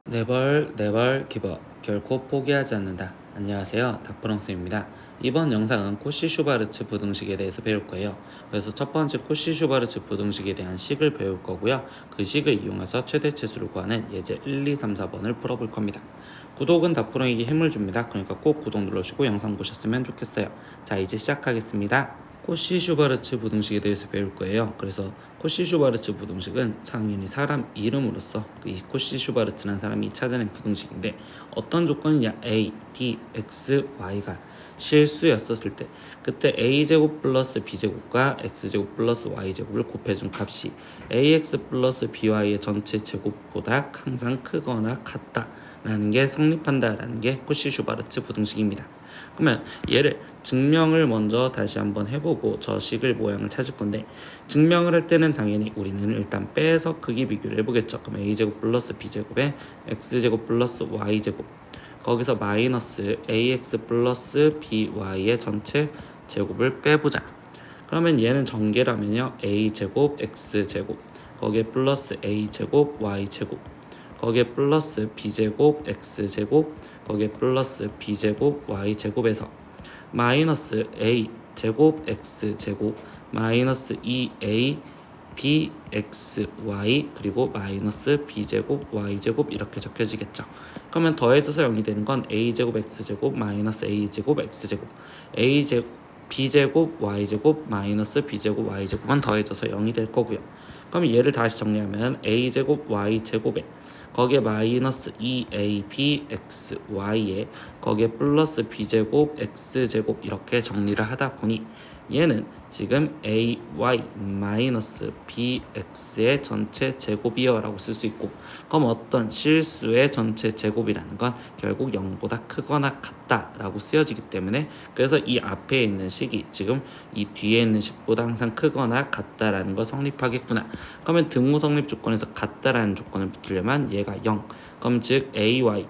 네벌 기버 결코 포기하지 않는다. 안녕하세요, 닥프렁스입니다. 이번 영상은 코시-슈바르츠 부등식에 대해서 배울 거예요. 그래서 첫 번째 코시-슈바르츠 부등식에 대한 식을 배울 거고요. 그 식을 이용해서 최대치수를 구하는 예제 1, 2, 3, 4번을 풀어볼 겁니다. 구독은 닥프렁에게 힘을 줍니다. 그러니까 꼭 구독 눌러주시고 영상 보셨으면 좋겠어요. 자, 이제 시작하겠습니다. 코시-슈바르츠 부등식에 대해서 배울 거예요. 그래서 코시-슈바르츠 부등식은 당연히 사람 이름으로서 이 코시-슈바르츠라는 사람이 찾아낸 부등식인데, 어떤 조건이냐, a, b, x, y가 실수였었을 때 그때 a제곱 플러스 b제곱과 x제곱 플러스 y제곱을 곱해준 값이 ax 플러스 by의 전체 제곱보다 항상 크거나 같다 라는 게 성립한다라는 게 코시-슈바르츠 부등식입니다. 그러면 얘를 증명을 먼저 다시 한번 해보고 저 식을 모양을 찾을 건데, 증명을 할 때는 당연히 우리는 일단 빼서 크기 비교를 해보겠죠. 그럼 a제곱 플러스 b제곱에 x제곱 플러스 y제곱, 거기서 마이너스 ax 플러스 by의 전체 제곱을 빼보자. 그러면 얘는 전개라면요, a제곱 x제곱, 거기에 플러스 a제곱 y제곱, 거기에 플러스 b제곱 x제곱, 거기에 플러스 b제곱 y제곱에서 마이너스 a 제곱 x제곱 마이너스 2a bxy 그리고 마이너스 b제곱 y제곱 이렇게 적혀지겠죠. 그러면 더해져서 0이 되는 건 a제곱 x제곱 마이너스 a제곱 x제곱 b제곱 y제곱 마이너스 b제곱 y제곱은 더해져서 0이 될 거고요. 그럼 얘를 다시 정리하면 a제곱 y제곱에 거기에 마이너스 2abxy에 거기에 플러스 b제곱 x제곱 이렇게 정리를 하다 보니 얘는 지금 ay 마이너스 bx의 전체 제곱이요 라고 쓸 수 있고, 그럼 어떤 실수의 전체 제곱이라는 건 결국 0보다 크거나 같다 라고 쓰여지기 때문에, 그래서 이 앞에 있는 식이 지금 이 뒤에 있는 식보다 항상 크거나 같다라는 거 성립하겠구나. 그러면 등호 성립 조건에서 같다라는 조건을 붙이려면 얘가 0, 그럼 즉 ay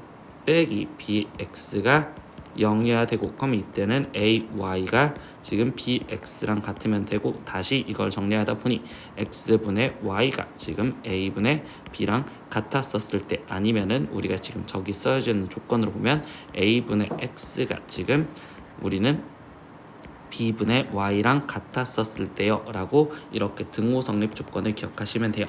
빼기 bx가 0이어야 되고, 그럼 이때는 ay가 지금 bx랑 같으면 되고, 다시 이걸 정리하다 보니 x분의 y가 지금 a분의 b랑 같았었을 때, 아니면은 우리가 지금 저기 써져 있는 조건으로 보면 a분의 x가 지금 우리는 b분의 y랑 같았었을 때요 라고 이렇게 등호 성립 조건을 기억하시면 돼요.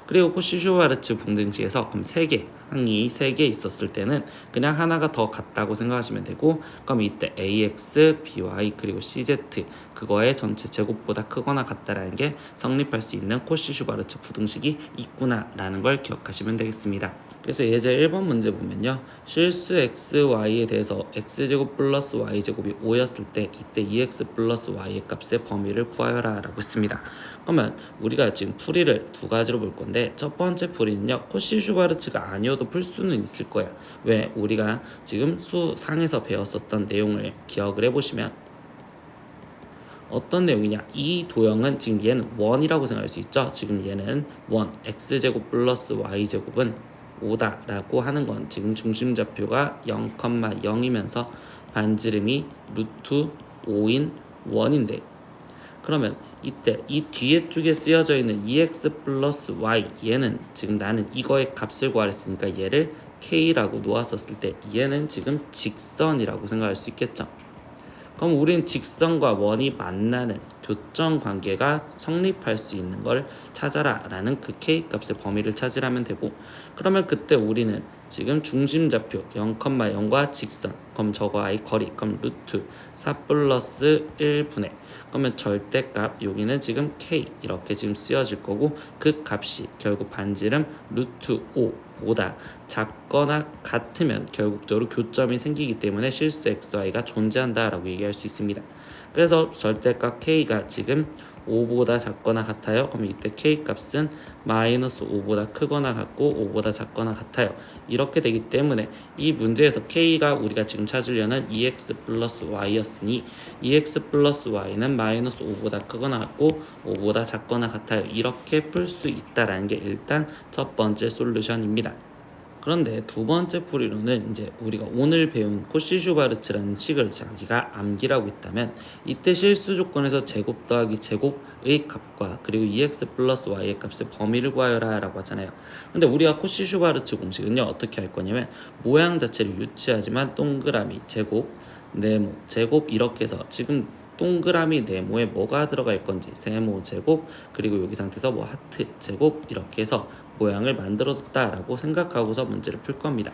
그리고 코시-슈바르츠 부등식에서 그럼 3개, 항이 3개 있었을 때는 그냥 하나가 더 같다고 생각하시면 되고, 그럼 이때 ax, by 그리고 cz 그거의 전체 제곱보다 크거나 같다라는 게 성립할 수 있는 코시-슈바르츠 부등식이 있구나 라는 걸 기억하시면 되겠습니다. 그래서 예제 1번 문제 보면요, 실수 xy에 대해서 x제곱 플러스 y제곱이 5였을 때 이때 2x 플러스 y의 값의 범위를 구하여라 라고 했습니다. 그러면 우리가 지금 풀이를 두 가지로 볼 건데, 첫 번째 풀이는요, 코시-슈바르츠가 아니어도 풀 수는 있을 거예요. 왜? 우리가 지금 수상에서 배웠었던 내용을 기억을 해보시면 어떤 내용이냐, 이 도형은 지금 얘는 1이라고 생각할 수 있죠. 지금 얘는 1, x제곱 플러스 y제곱은 5다 라고 하는 건 지금 중심좌표가 0,0이면서 반지름이 루트 5인 1인데, 그러면 이때 이 뒤에 쪽에 쓰여져 있는 2x 플러스 y, 얘는 지금 나는 이거의 값을 구하랬으니까 얘를 k라고 놓았었을 때 얘는 지금 직선이라고 생각할 수 있겠죠. 그럼 우리는 직선과 원이 만나는 교점 관계가 성립할 수 있는 걸 찾아라 라는 그 k 값의 범위를 찾으라면 되고, 그러면 그때 우리는 지금 중심좌표 0,0과 직선, 그럼 저거와의 거리, 그럼 루트 4 플러스 1분의, 그러면 절대값 여기는 지금 k 이렇게 지금 쓰여질 거고, 그 값이 결국 반지름 루트 5보다 작거나 같으면 결국적으로 교점이 생기기 때문에 실수 xy가 존재한다 라고 얘기할 수 있습니다. 그래서 절대값 k가 지금 5보다 작거나 같아요. 그럼 이때 k 값은 마이너스 5보다 크거나 같고 5보다 작거나 같아요. 이렇게 되기 때문에 이 문제에서 k가 우리가 지금 찾으려는 2x 플러스 y였으니 2x 플러스 y는 마이너스 5보다 크거나 같고 5보다 작거나 같아요. 이렇게 풀 수 있다라는 게 일단 첫 번째 솔루션입니다. 그런데 두 번째 풀이로는 이제 우리가 오늘 배운 코시-슈바르츠라는 식을 자기가 암기라고 있다면, 이때 실수 조건에서 제곱 더하기 제곱 값과 그리고 EX 플러스 Y의 값의 범위를 구하여라 라고 하잖아요. 근데 우리가 코시 슈바르츠 공식은요 어떻게 할 거냐면 모양 자체를 유치하지만 동그라미 제곱 네모 제곱 이렇게 해서 지금 동그라미 네모에 뭐가 들어갈 건지 세모 제곱 그리고 여기 상태에서 뭐 하트 제곱 이렇게 해서 모양을 만들어줬다라고 생각하고서 문제를 풀 겁니다.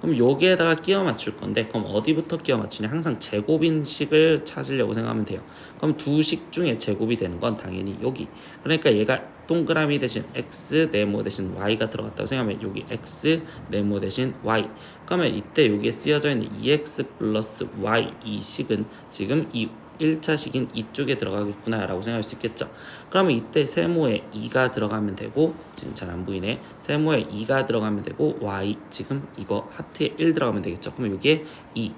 그럼 여기에다가 끼워 맞출 건데 그럼 어디부터 끼워 맞추냐? 항상 제곱인 식을 찾으려고 생각하면 돼요. 그럼 두 식 중에 제곱이 되는 건 당연히 여기. 그러니까 얘가 동그라미 대신 x 네모 대신 y가 들어갔다고 생각하면 여기 x 네모 대신 y. 그러면 이때 여기에 쓰여져 있는 2x 플러스 y 이 식은 지금 이 1차 식인 이쪽에 들어가겠구나 라고 생각할 수 있겠죠. 그러면 이때 세모에 2가 들어가면 되고 지금 잘 안 보이네. 세모에 2가 들어가면 되고 y 지금 이거 하트에 1 들어가면 되겠죠. 그러면 여기에 2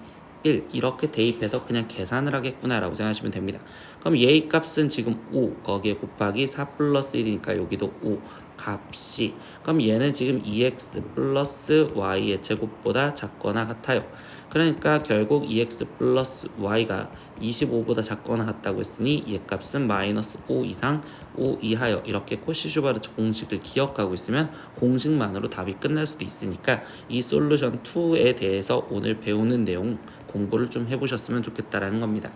1 이렇게 대입해서 그냥 계산을 하겠구나 라고 생각하시면 됩니다. 그럼 얘의 값은 지금 5 거기에 곱하기 4 플러스 1이니까 여기도 5 값이 그럼 얘는 지금 2x 플러스 y의 제곱보다 작거나 같아요. 그러니까 결국 2x 플러스 y가 25보다 작거나 같다고 했으니 얘 값은 마이너스 5 이상 5 이하여 이렇게 코시-슈바르츠 공식을 기억하고 있으면 공식만으로 답이 끝날 수도 있으니까 이 솔루션 2에 대해서 오늘 배우는 내용 공부를 좀 해보셨으면 좋겠다라는 겁니다.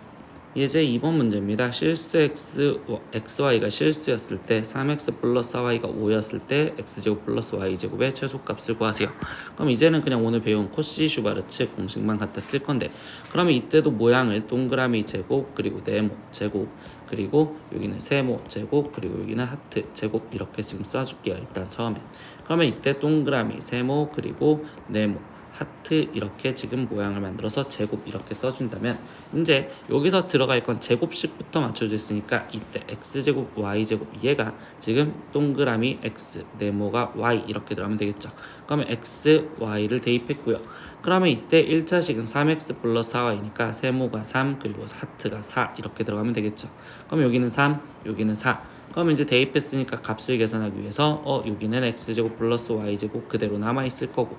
이제 2번 문제입니다. 실수 xy가 실수였을 때 3x 플러스 4y가 5였을 때 x제곱 플러스 y제곱의 최소값을 구하세요. 그럼 이제는 그냥 오늘 배운 코시 슈바르츠 공식만 갖다 쓸 건데 그러면 이때도 모양을 동그라미 제곱 그리고 네모 제곱 그리고 여기는 세모 제곱 그리고 여기는 하트 제곱 이렇게 지금 써줄게요. 일단 처음에 그러면 이때 동그라미 세모 그리고 네모 하트 이렇게 지금 모양을 만들어서 제곱 이렇게 써준다면 이제 여기서 들어갈 건 제곱식부터 맞춰줬으니까 이때 x제곱 y제곱 얘가 지금 동그라미 x 네모가 y 이렇게 들어가면 되겠죠. 그러면 x y를 대입했고요. 그러면 이때 1차식은 3x 플러스 4y니까 세모가 3 그리고 하트가 4 이렇게 들어가면 되겠죠. 그럼 여기는 3 여기는 4 그러면 이제 대입했으니까 값을 계산하기 위해서 여기는 x제곱 플러스 y제곱 그대로 남아있을 거고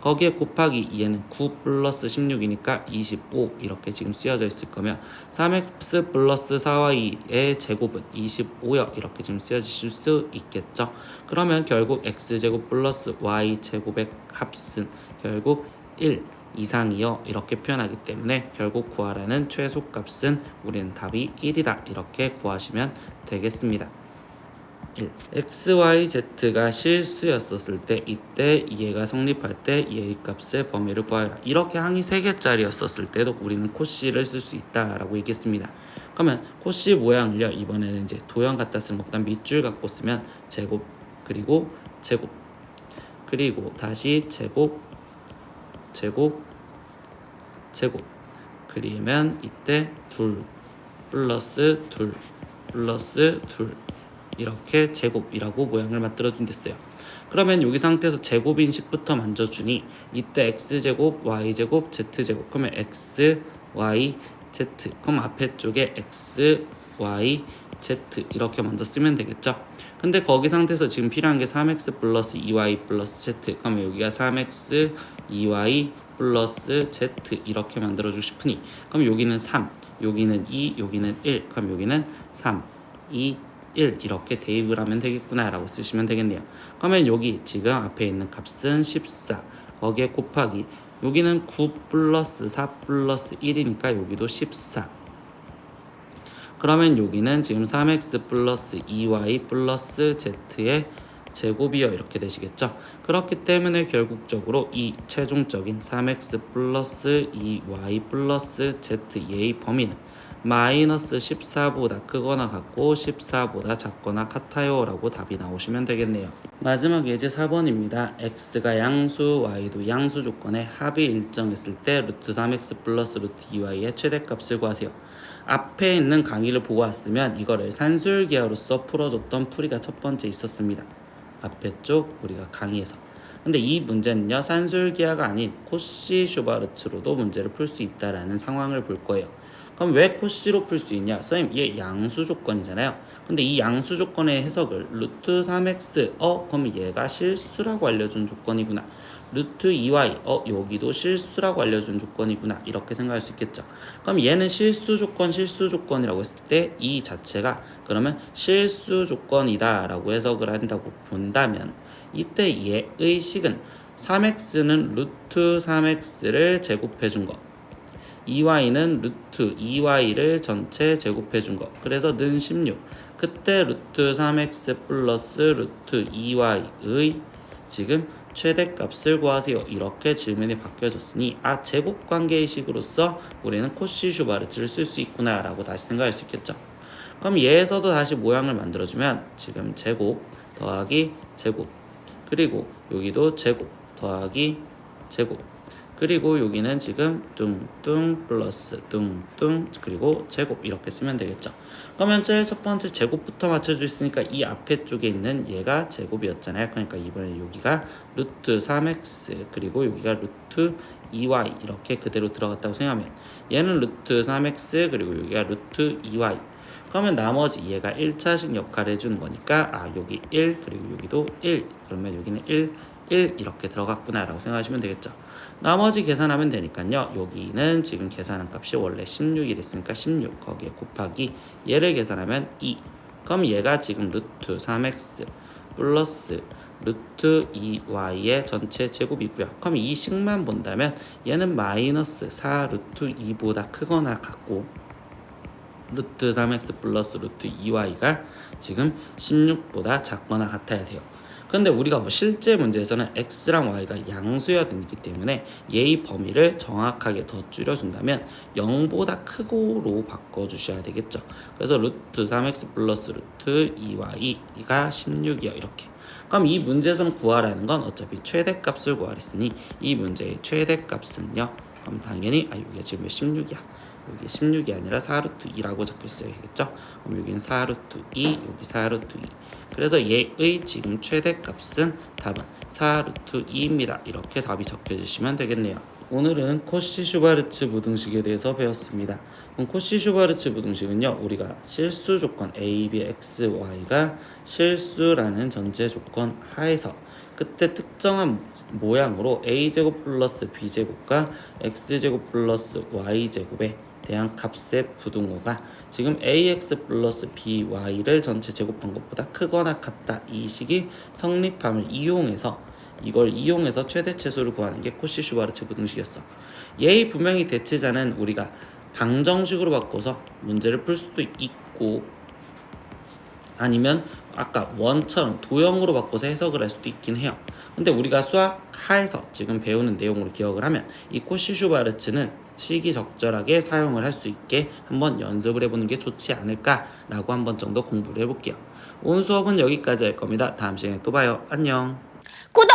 거기에 곱하기 얘는 9 플러스 16이니까 25 이렇게 지금 쓰여져 있을 거면 3x 플러스 4y의 제곱은 25요 이렇게 지금 쓰여지실 수 있겠죠. 그러면 결국 x제곱 플러스 y제곱의 값은 결국 1 이상이요 이렇게 표현하기 때문에 결국 구하라는 최소값은 우리는 답이 1이다 이렇게 구하시면 되겠습니다. 1. XYZ가 실수였었을 때 이때 얘가 성립할 때 얘의 값의 범위를 구하여라. 이렇게 항이 3개짜리였었을 때도 우리는 코시를 쓸 수 있다라고 얘기했습니다. 그러면 코시 모양을요 이번에는 이제 도형 갖다 쓰는 것보다 밑줄 갖고 쓰면 제곱 그리고 제곱 그리고 다시 제곱 제곱 제곱 그리면 이때 둘 플러스 둘 플러스 둘 이렇게 제곱이라고 모양을 만들어준댔어요. 그러면 여기 상태에서 제곱인 식부터 만져주니 이때 x제곱 y제곱 z제곱 그러면 x y z 그럼 앞에 쪽에 x y z 이렇게 먼저 쓰면 되겠죠. 근데 거기 상태에서 지금 필요한 게 3x 플러스 2y 플러스 z 그러면 여기가 3x 2y 플러스 z 이렇게 만들어주고 싶으니 그럼 여기는 3 여기는 2 여기는 1 그럼 여기는 3 2 1 이렇게 대입을 하면 되겠구나 라고 쓰시면 되겠네요. 그러면 여기 지금 앞에 있는 값은 14 거기에 곱하기 여기는 9 플러스 4 플러스 1이니까 여기도 14 그러면 여기는 지금 3x 플러스 2y 플러스 z의 제곱이요 이렇게 되시겠죠. 그렇기 때문에 결국적으로 이 최종적인 3x 플러스 2y 플러스 z의 범위는 마이너스 14보다 크거나 같고 14보다 작거나 같아요 라고 답이 나오시면 되겠네요. 마지막 예제 4번입니다. x가 양수 y도 양수 조건에 합이 일정했을 때 루트 3x 플러스 루트 2y의 최대값을 구하세요. 앞에 있는 강의를 보고 왔으면 이거를 산술기하로서 풀어줬던 풀이가 첫 번째 있었습니다. 앞에 쪽 우리가 강의에서 근데 이 문제는요 산술기하가 아닌 코시 슈바르츠로도 문제를 풀 수 있다라는 상황을 볼 거예요. 그럼 왜 코시로 풀 수 있냐? 선생님 얘 양수 조건이잖아요. 근데 이 양수 조건의 해석을 루트 3x 그럼 얘가 실수라고 알려준 조건이구나. 루트 2y 여기도 실수라고 알려준 조건이구나 이렇게 생각할 수 있겠죠. 그럼 얘는 실수 조건이라고 했을 때 이 자체가 그러면 실수 조건이다 라고 해석을 한다고 본다면 이때 얘의 식은 3x는 루트 3x를 제곱해 준 거, 2y는 루트 2y를 전체 제곱해 준 거, 그래서 는 16. 그때 루트 3x 플러스 루트 2y의 지금 최대값을 구하세요 이렇게 질문이 바뀌어졌으니 제곱관계의 식으로서 우리는 코시 슈바르츠를 쓸 수 있구나 라고 다시 생각할 수 있겠죠. 그럼 얘에서도 다시 모양을 만들어주면 지금 제곱 더하기 제곱, 그리고 여기도 제곱 더하기 제곱, 그리고 여기는 지금 뚱뚱 플러스 뚱뚱 그리고 제곱 이렇게 쓰면 되겠죠. 그러면 제일 첫 번째 제곱부터 맞춰줄 수 있으니까 이 앞에 쪽에 있는 얘가 제곱이었잖아요. 그러니까 이번에 여기가 루트 3x 그리고 여기가 루트 2y 이렇게 그대로 들어갔다고 생각하면 얘는 루트 3x 그리고 여기가 루트 2y, 그러면 나머지 얘가 1차식 역할을 해주는 거니까 여기 1 그리고 여기도 1, 그러면 여기는 1 이렇게 들어갔구나 라고 생각하시면 되겠죠. 나머지 계산하면 되니까요. 여기는 지금 계산한 값이 원래 16이랬으니까 16 거기에 곱하기 얘를 계산하면 2. 그럼 얘가 지금 루트 3x 플러스 루트 2y의 전체 제곱이고요. 그럼 이 식만 본다면 얘는 마이너스 4 루트 2보다 크거나 같고 루트 3x 플러스 루트 2y가 지금 16보다 작거나 같아야 돼요. 근데 우리가 실제 문제에서는 x랑 y가 양수여야되기 때문에 얘의 범위를 정확하게 더 줄여준다면 0보다 크고로 바꿔주셔야 되겠죠. 그래서 루트 3x 플러스 루트 2y가 16이요 이렇게. 그럼 이 문제에서는 구하라는 건 어차피 최대값을 구하랬으니 이 문제의 최대값은요, 그럼 당연히 여기가 지금 16이야. 여기 16이 아니라 4루트 2라고 적혀 있어야겠죠. 그럼 여기는 4루트 2, 여기 4루트 2. 그래서 얘의 지금 최대값은 답은 4루트 2입니다. 이렇게 답이 적혀주시면 되겠네요. 오늘은 코시-슈바르츠 부등식에 대해서 배웠습니다. 그럼 코시-슈바르츠 부등식은요, 우리가 실수 조건 a, b, x, y가 실수라는 전제 조건 하에서 그때 특정한 모양으로 a제곱 플러스 b제곱과 x제곱 플러스 y제곱에 대한 값의 부등호가 지금 ax 플러스 by를 전체 제곱한 것보다 크거나 같다, 이 식이 성립함을 이걸 이용해서 최대치수를 구하는 게 코시-슈바르츠 부등식이었어. 얘의 분명히 대체자는 우리가 방정식으로 바꿔서 문제를 풀 수도 있고 아니면 아까 원처럼 도형으로 바꿔서 해석을 할 수도 있긴 해요. 근데 우리가 수학 하에서 지금 배우는 내용으로 기억을 하면 이 코시-슈바르츠는 시기적절하게 사용을 할 수 있게 한번 연습을 해보는 게 좋지 않을까라고 한번 정도 공부를 해볼게요. 오늘 수업은 여기까지 할 겁니다. 다음 시간에 또 봐요. 안녕. 구독!